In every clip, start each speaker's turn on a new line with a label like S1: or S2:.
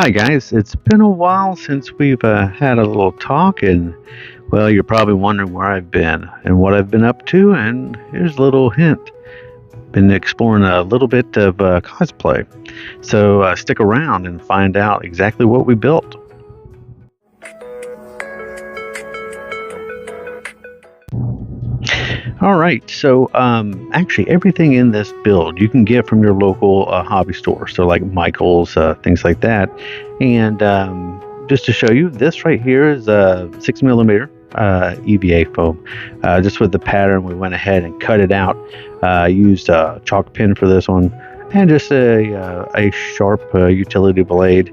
S1: Hi guys, it's been a while since we've had a little talk, and well, you're probably wondering where I've been and what I've been up to, and here's a little hint. Been exploring a little bit of cosplay, so stick around and find out exactly what we built. All right, so actually, everything in this build you can get from your local hobby store, so like Michael's, things like that. And just to show you, this right here is a 6 millimeter EVA foam. Just with the pattern, we went ahead and cut it out. Used a chalk pen for this one, and just a sharp utility blade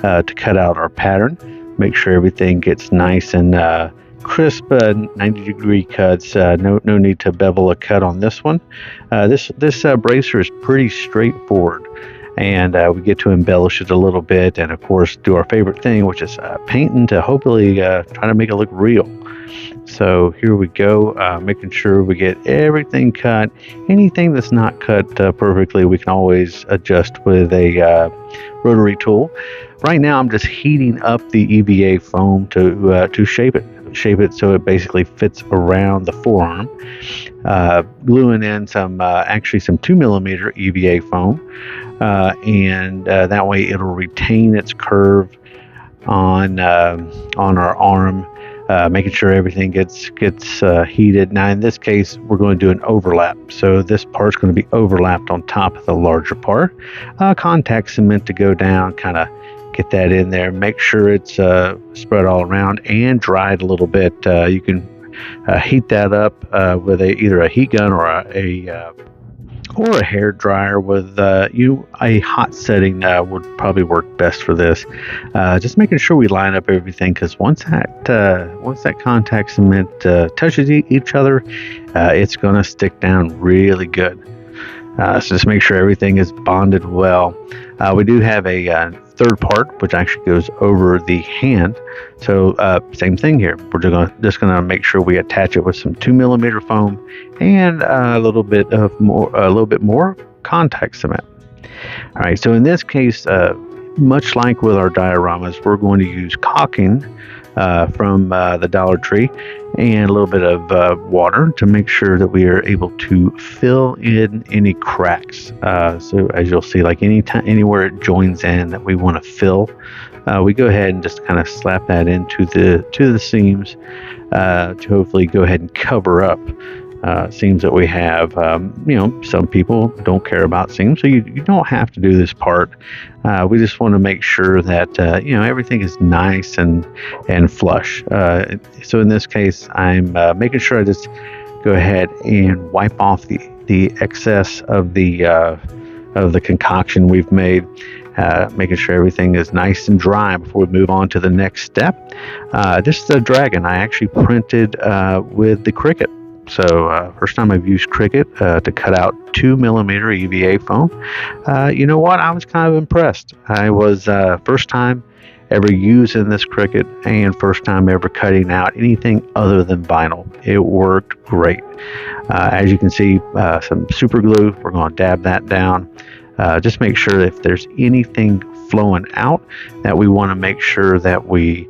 S1: to cut out our pattern. Make sure everything gets nice and crisp 90-degree cuts. No need to bevel a cut on this one. This bracer is pretty straightforward, and we get to embellish it a little bit, and of course do our favorite thing, which is painting to hopefully try to make it look real. So here we go, making sure we get everything cut. Anything that's not cut perfectly, we can always adjust with a rotary tool. Right now I'm just heating up the EVA foam to shape it so it basically fits around the forearm. Gluing in some 2 millimeter EVA foam, and that way it'll retain its curve on our arm. Making sure everything gets heated. Now in this case we're going to do an overlap, so this part's going to be overlapped on top of the larger part. Contact cement to go down, kind of get that in there. Make sure it's spread all around and dried a little bit. You can heat that up with either a heat gun or a hair dryer with a hot setting would probably work best for this. Just making sure we line up everything, because once that contact cement touches each other, it's going to stick down really good. So just make sure everything is bonded well. We do have a third part which actually goes over the hand, so same thing here. We're just gonna make sure we attach it with some 2 millimeter foam and a little bit more contact cement. All right, so in this case, much like with our dioramas, we're going to use caulking from the Dollar Tree and a little bit of water to make sure that we are able to fill in any cracks. So as you'll see, like anywhere it joins in that we want to fill, we go ahead and just kind of slap that into the seams to hopefully go ahead and cover up seams that we have. Some people don't care about seams, so you don't have to do this part. We just want to make sure that everything is nice and flush. So in this case, I'm making sure I just go ahead and wipe off the excess of the concoction we've made. Making sure everything is nice and dry before we move on to the next step. This is a dragon I actually printed with the Cricut. So first time I've used Cricut to cut out 2 millimeter EVA foam. You know what? I was kind of impressed. I was first time ever using this Cricut and first time ever cutting out anything other than vinyl. It worked great. As you can see, some super glue. We're going to dab that down. Just make sure if there's anything flowing out, that we want to make sure that we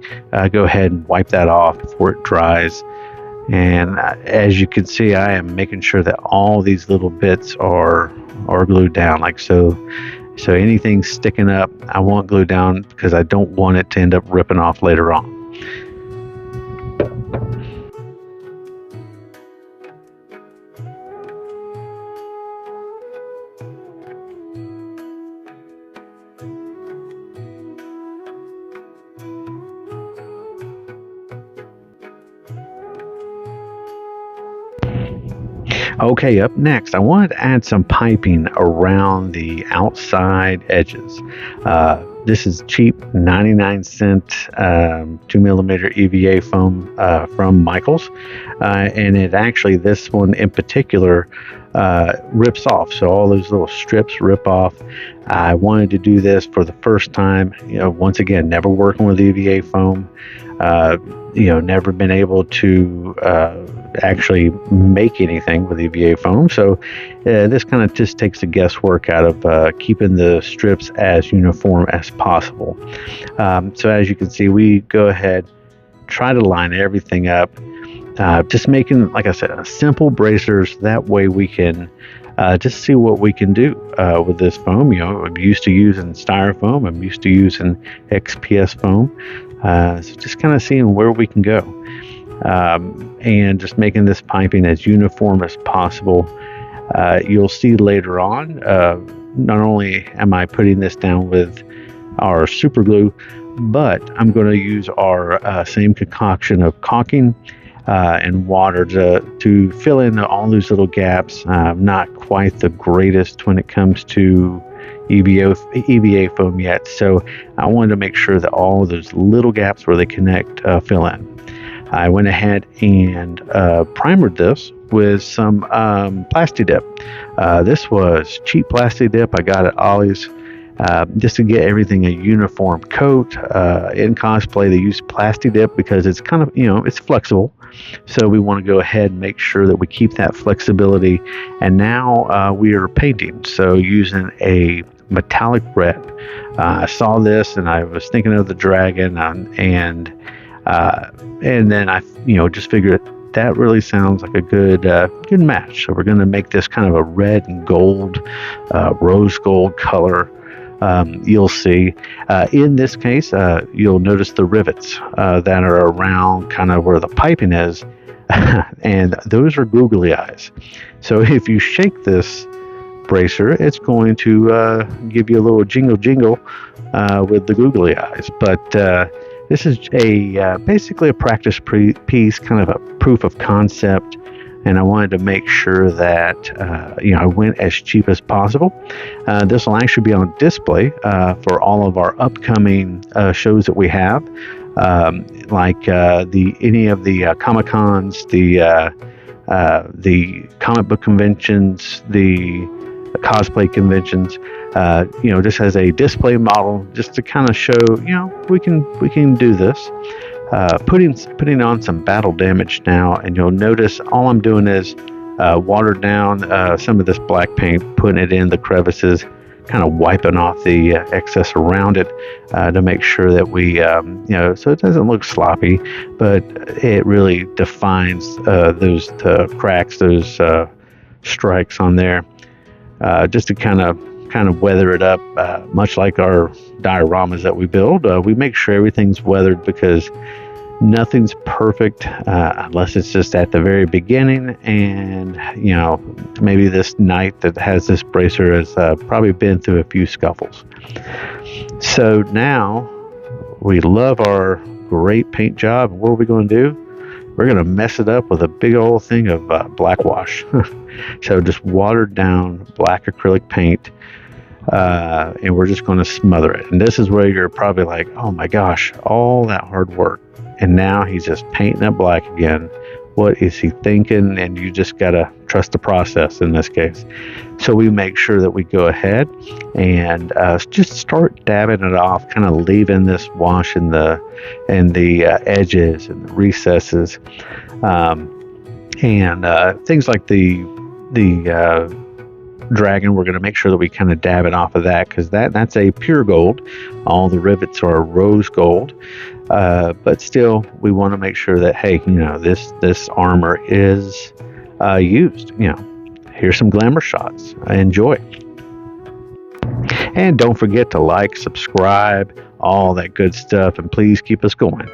S1: go ahead and wipe that off before it dries. And as you can see, I am making sure that all these little bits are glued down like so. So anything sticking up, I want glued down because I don't want it to end up ripping off later on. Okay, up next, I wanted to add some piping around the outside edges. This is cheap 99-cent 2 millimeter EVA foam from Michael's, and this one in particular rips off. So all those little strips rip off. I wanted to do this for the first time. Once again, never working with EVA foam. Never been able to actually make anything with EVA foam. So this kind of just takes the guesswork out of keeping the strips as uniform as possible. So as you can see, we go ahead, try to line everything up, just making, like I said, simple bracers. That way we can just see what we can do with this foam. I'm used to using styrofoam. I'm used to using XPS foam. So just kind of seeing where we can go. And just making this piping as uniform as possible. You'll see later on, not only am I putting this down with our super glue, but I'm going to use our same concoction of caulking and water to fill in all those little gaps. Not quite the greatest when it comes to EVA foam yet, so I wanted to make sure that all those little gaps where they connect fill in. I went ahead and primered this with some Plasti Dip. This was cheap Plasti Dip I got at Ollie's, just to get everything a uniform coat. In Cosplay, they use Plasti Dip because it's kind of, it's flexible. So we want to go ahead and make sure that we keep that flexibility. And now we are painting, so using a metallic red. I saw this and I was thinking of the dragon, and then I, just figured that really sounds like a good match. So we're going to make this kind of a red and gold, rose gold color. You'll see in this case, you'll notice the rivets that are around kind of where the piping is, and those are googly eyes. So if you shake this bracer, it's going to give you a little jingle with the googly eyes. But this is basically a practice piece, kind of a proof of concept, and I wanted to make sure that I went as cheap as possible. This will actually be on display for all of our upcoming shows that we have, like any of the Comic Cons, the comic book conventions, the cosplay conventions. Just as a display model, just to kind of show, we can do this. Putting on some battle damage now, and you'll notice all I'm doing is watered down some of this black paint, putting it in the crevices, kind of wiping off the excess around it to make sure that we, so it doesn't look sloppy, but it really defines those cracks, those strikes on there, just to kind of weather it up, much like our dioramas that we build. We make sure everything's weathered because nothing's perfect unless it's just at the very beginning. And maybe this knight that has this bracer has probably been through a few scuffles. So now we love our great paint job. What are we going to do? We're going to mess it up with a big old thing of black wash. So just watered down black acrylic paint. And we're just going to smother it. And this is where you're probably like, oh my gosh, all that hard work, and now he's just painting it black again. What is he thinking? And you just got to trust the process in this case. So we make sure that we go ahead and just start dabbing it off, kind of leaving this wash in the edges and the recesses, and things like the dragon. We're going to make sure that we kind of dab it off of that, because that's a pure gold. All the rivets are rose gold, but still we want to make sure that, hey, this armor is used. Here's some glamour shots. Enjoy. And don't forget to like, subscribe, all that good stuff, and please keep us going.